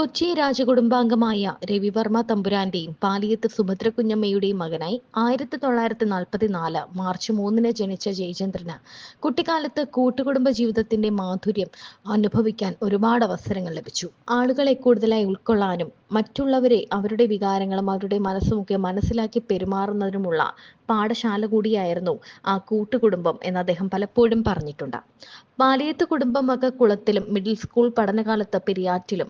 കൊച്ചി രാജകുടുംബാംഗമായ രവിവർമ്മ തമ്പുരാന്റെയും പാലിയത്ത് സുഭദ്രകുഞ്ഞമ്മയുടെയും മകനായി 1944 മാർച്ച് 3 ജനിച്ച ജയചന്ദ്രന് കുട്ടിക്കാലത്ത് കൂട്ടുകുടുംബ ജീവിതത്തിന്റെ മാധുര്യം അനുഭവിക്കാൻ ഒരുപാട് അവസരങ്ങൾ ലഭിച്ചു. ആളുകളെ കൂടുതലായി ഉൾക്കൊള്ളാനും മറ്റുള്ളവരെ അവരുടെ വികാരങ്ങളും അവരുടെ മനസ്സുമൊക്കെ മനസ്സിലാക്കി പെരുമാറുന്നതിനുമുള്ള പാഠശാല കൂടിയായിരുന്നു ആ കൂട്ടുകുടുംബം എന്ന് അദ്ദേഹം പലപ്പോഴും പറഞ്ഞിട്ടുണ്ട്. പാലിയത്ത് കുടുംബം കുളത്തിലും മിഡിൽ സ്കൂൾ പഠനകാലത്ത് പെരിയാറ്റിലും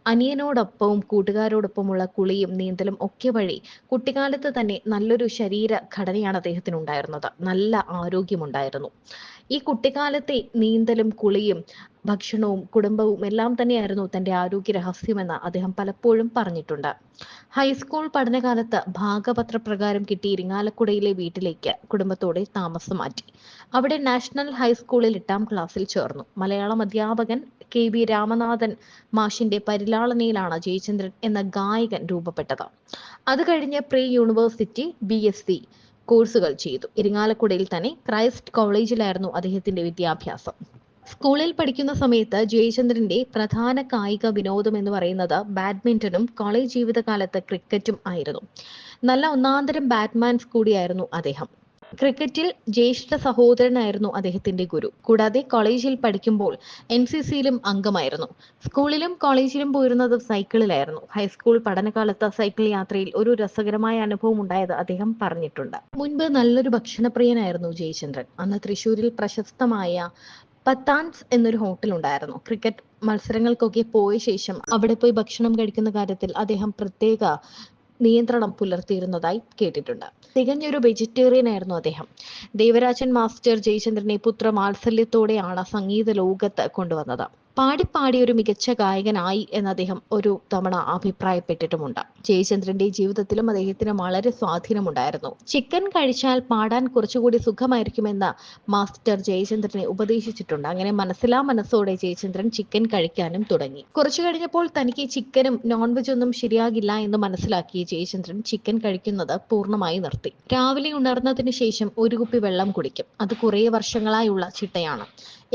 അനിയനോടൊപ്പവും കൂട്ടുകാരോടൊപ്പമുള്ള കുളിയും നീന്തലും ഒക്കെ വഴി കുട്ടിക്കാലത്ത് തന്നെ നല്ലൊരു ശരീര ഘടനയാണ് അദ്ദേഹത്തിനുണ്ടായിരുന്നത്. നല്ല ആരോഗ്യമുണ്ടായിരുന്നു. ഈ കുട്ടിക്കാലത്തെ നീന്തലും കുളിയും ഭക്ഷണവും കുടുംബവും എല്ലാം തന്നെയായിരുന്നു തന്റെ ആരോഗ്യ രഹസ്യമെന്ന് അദ്ദേഹം പലപ്പോഴും പറഞ്ഞിട്ടുണ്ട്. ഹൈസ്കൂൾ പഠനകാലത്ത് ഭാഗപത്രപ്രകാരം കിട്ടിയ ഇരിങ്ങാലക്കുടയിലെ വീട്ടിലേക്ക് കുടുംബത്തോടെ താമസം മാറ്റി. അവിടെ നാഷണൽ ഹൈസ്കൂളിൽ 8ാം ക്ലാസ്സിൽ ചേർന്നു. മലയാളം അധ്യാപകൻ KV രാമനാഥൻ മാഷിന്റെ പരിലാളനയിലാണ് ജയചന്ദ്രൻ എന്ന ഗായകൻ രൂപപ്പെട്ടത്. അത് കഴിഞ്ഞ് പ്രീ യൂണിവേഴ്സിറ്റി BSc കോഴ്സുകൾ ചെയ്തു. ഇരിങ്ങാലക്കുടയിൽ തന്നെ ക്രൈസ്റ്റ് കോളേജിലായിരുന്നു അദ്ദേഹത്തിന്റെ വിദ്യാഭ്യാസം. സ്കൂളിൽ പഠിക്കുന്ന സമയത്ത് ജയചന്ദ്രന്റെ പ്രധാന കായിക വിനോദം എന്ന് പറയുന്നത് ബാഡ്മിന്റണും കോളേജ് ജീവിതകാലത്ത് ക്രിക്കറ്റും ആയിരുന്നു. നല്ല ഒന്നാന്തരം ബാറ്റ്സ്മാൻ കൂടിയായിരുന്നു അദ്ദേഹം. ക്രിക്കറ്റിൽ ജ്യേഷ്ഠ സഹോദരനായിരുന്നു അദ്ദേഹത്തിന്റെ ഗുരു. കൂടാതെ കോളേജിൽ പഠിക്കുമ്പോൾ NCCയിലും അംഗമായിരുന്നു. സ്കൂളിലും കോളേജിലും പോയിരുന്നത് സൈക്കിളിലായിരുന്നു. ഹൈസ്കൂൾ പഠനകാലത്ത് സൈക്കിൾ യാത്രയിൽ ഒരു രസകരമായ അനുഭവം ഉണ്ടായത് അദ്ദേഹം പറഞ്ഞിട്ടുണ്ട്. മുൻപ് നല്ലൊരു ഭക്ഷണപ്രിയനായിരുന്നു ജയചന്ദ്രൻ. അന്ന് തൃശ്ശൂരിൽ പ്രശസ്തമായ പത്താൻസ് എന്നൊരു ഹോട്ടൽ ഉണ്ടായിരുന്നു. ക്രിക്കറ്റ് മത്സരങ്ങൾക്കൊക്കെ പോയ ശേഷം അവിടെ പോയി ഭക്ഷണം കഴിക്കുന്ന കാര്യത്തിൽ അദ്ദേഹം പ്രത്യേക നിയന്ത്രണം പുലർത്തിയിരുന്നതായി കേട്ടിട്ടുണ്ട്. തികഞ്ഞൊരു വെജിറ്റേറിയൻ ആയിരുന്നു അദ്ദേഹം. ദേവരാജൻ മാസ്റ്റർ ജയചന്ദ്രനെ പുത്രവാത്സല്യത്തോടെയാണ് സംഗീത ലോകത്ത് കൊണ്ടുവന്നത്. പാടി ഒരു മികച്ച ഗായകനായി എന്ന് അദ്ദേഹം ഒരു തവണ അഭിപ്രായപ്പെട്ടിട്ടുമുണ്ട്. ജയചന്ദ്രന്റെ ജീവിതത്തിലും അദ്ദേഹത്തിന് വളരെ സ്വാധീനമുണ്ടായിരുന്നു. ചിക്കൻ കഴിച്ചാൽ പാടാൻ കുറച്ചുകൂടി സുഖമായിരിക്കുമെന്ന് മാസ്റ്റർ ജയചന്ദ്രനെ ഉപദേശിച്ചിട്ടുണ്ട്. അങ്ങനെ മനസ്സോടെ ജയചന്ദ്രൻ ചിക്കൻ കഴിക്കാനും തുടങ്ങി. കുറച്ചു കഴിഞ്ഞപ്പോൾ തനിക്ക് ചിക്കനും നോൺവെജ് ഒന്നും ശരിയാകില്ല എന്ന് മനസ്സിലാക്കി ജയചന്ദ്രൻ ചിക്കൻ കഴിക്കുന്നത് പൂർണ്ണമായി നിർത്തി. രാവിലെ ഉണർന്നതിന് ശേഷം ഒരു കുപ്പി വെള്ളം കുടിക്കും. അത് കുറേ വർഷങ്ങളായുള്ള ചിട്ടയാണ്.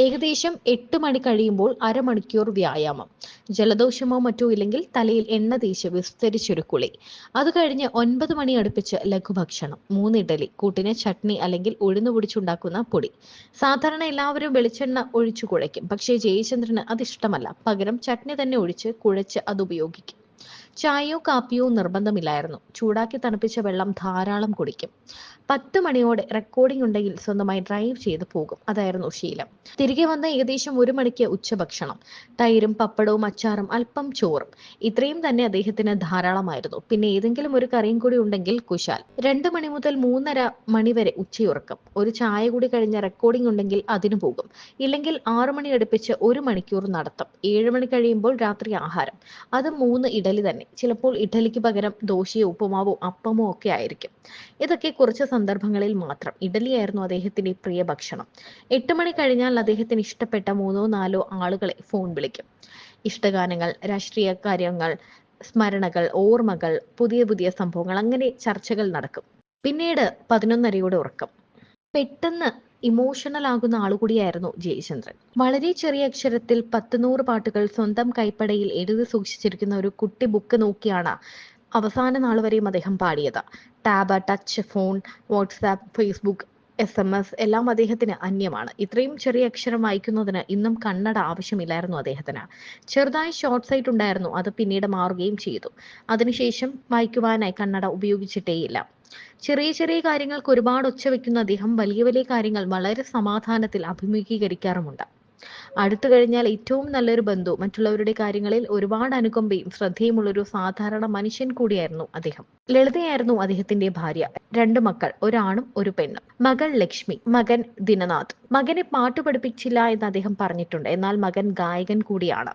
ഏകദേശം 8 മണി കഴിയുമ്പോൾ അരമണിക്കൂർ വ്യായാമം, ജലദോഷമോ മറ്റോ ഇല്ലെങ്കിൽ തലയിൽ എണ്ണ തേച്ച് വിസ്തരിച്ചൊരു കുളി. അത് കഴിഞ്ഞ് 9 മണി അടുപ്പിച്ച് ലഘുഭക്ഷണം, 3 ഇഡലി, കൂട്ടിന് ചട്നി അല്ലെങ്കിൽ ഉഴുന്ന് പൊടിച്ചുണ്ടാക്കുന്ന പൊടി. സാധാരണ എല്ലാവരും വെളിച്ചെണ്ണ ഒഴിച്ചു കുഴയ്ക്കും. പക്ഷേ ജയചന്ദ്രന് അതിഷ്ടമല്ല. പകരം ചട്നി തന്നെ ഒഴിച്ച് കുഴച്ച് അത് ഉപയോഗിക്കും. ചായയോ കാപ്പിയോ നിർബന്ധമില്ലായിരുന്നു. ചൂടാക്കി തണുപ്പിച്ച വെള്ളം ധാരാളം കുടിക്കും. 10 മണിയോടെ റെക്കോർഡിംഗ് ഉണ്ടെങ്കിൽ സ്വന്തമായി ഡ്രൈവ് ചെയ്ത് പോകും. അതായിരുന്നു ശീലം. തിരികെ വന്ന ഏകദേശം 1 മണിക്ക് ഉച്ചഭക്ഷണം, തൈരും പപ്പടവും അച്ചാറും അല്പം ചോറും. ഇത്രയും തന്നെ അദ്ദേഹത്തിന് ധാരാളമായിരുന്നു. പിന്നെ ഏതെങ്കിലും ഒരു കറിയും കൂടി ഉണ്ടെങ്കിൽ കുശാൽ. 2 മണി മുതൽ 3:30 മണി വരെ ഉച്ചയുറക്കം. ഒരു ചായ കൂടി കഴിഞ്ഞ റെക്കോർഡിംഗ് ഉണ്ടെങ്കിൽ അതിനു പോകും. ഇല്ലെങ്കിൽ 6 മണി അടുപ്പിച്ച് 1 മണിക്കൂർ നടത്തം. 7 മണി കഴിയുമ്പോൾ രാത്രി ആഹാരം. അത് 3 ഇഡലി തന്നെ. ചിലപ്പോൾ ഇഡലിക്ക് പകരം ദോശയോ ഉപ്പുമാവോ അപ്പമോ ഒക്കെ ആയിരിക്കും. ഇതൊക്കെ കുറച്ച് സന്ദർഭങ്ങളിൽ മാത്രം. ഇഡലിയായിരുന്നു അദ്ദേഹത്തിന്റെ പ്രിയ ഭക്ഷണം. 8 മണി കഴിഞ്ഞാൽ അദ്ദേഹത്തിന് ഇഷ്ടപ്പെട്ട 3-4 ആളുകളെ ഫോൺ വിളിക്കും. ഇഷ്ടഗാനങ്ങൾ, രാഷ്ട്രീയ കാര്യങ്ങൾ, സ്മരണകൾ, ഓർമ്മകൾ, പുതിയ സംഭവങ്ങൾ, അങ്ങനെ ചർച്ചകൾ നടക്കും. പിന്നീട് 11:30 ഉറക്കം. പെട്ടെന്ന് ഇമോഷണൽ ആകുന്ന ആളുകൂടിയായിരുന്നു ജയചന്ദ്രൻ. വളരെ ചെറിയ അക്ഷരത്തിൽ 10-100 പാട്ടുകൾ സ്വന്തം കൈപ്പടയിൽ എഴുതി സൂക്ഷിച്ചിരിക്കുന്ന ഒരു കുട്ടി ബുക്ക് നോക്കിയാണ് അവസാന നാൾ വരെയും അദ്ദേഹം പാടിയത്. Tab, touch phone, WhatsApp, Facebook, SMS എല്ലാം അദ്ദേഹത്തിന് അന്യമാണ്. ഇത്രയും ചെറിയ അക്ഷരം വായിക്കുന്നതിന് ഇന്നും കണ്ണട ആവശ്യമില്ലായിരുന്നു അദ്ദേഹത്തിന്. ചെറുതായി ഷോർട്ട് സൈറ്റ് ഉണ്ടായിരുന്നു. അത് പിന്നീട് മാറുകയും ചെയ്തു. അതിനുശേഷം വായിക്കുവാനായി കണ്ണട ഉപയോഗിച്ചിട്ടേയില്ല. ചെറിയ കാര്യങ്ങൾക്ക് ഒരുപാട് ഒച്ച വെക്കുന്ന അദ്ദേഹം വലിയ കാര്യങ്ങൾ വളരെ സമാധാനത്തിൽ അഭിമുഖീകരിക്കാറുമുണ്ട്. അടുത്തു കഴിഞ്ഞാൽ ഏറ്റവും നല്ലൊരു ബന്ധു, മറ്റുള്ളവരുടെ കാര്യങ്ങളിൽ ഒരുപാട് അനുകമ്പയും ശ്രദ്ധയുമുള്ളൊരു സാധാരണ മനുഷ്യൻ കൂടിയായിരുന്നു അദ്ദേഹം. ലളിതയായിരുന്നു അദ്ദേഹത്തിന്റെ ഭാര്യ. 2 മക്കൾ, ഒരാണും ഒരു പെണ്ണും. മകൾ ലക്ഷ്മി, മകൻ ദിനനാഥ്. മകനെ പാട്ട് പഠിപ്പിച്ചില്ല എന്ന് അദ്ദേഹം പറഞ്ഞിട്ടുണ്ട്. എന്നാൽ മകൻ ഗായകൻ കൂടിയാണ്.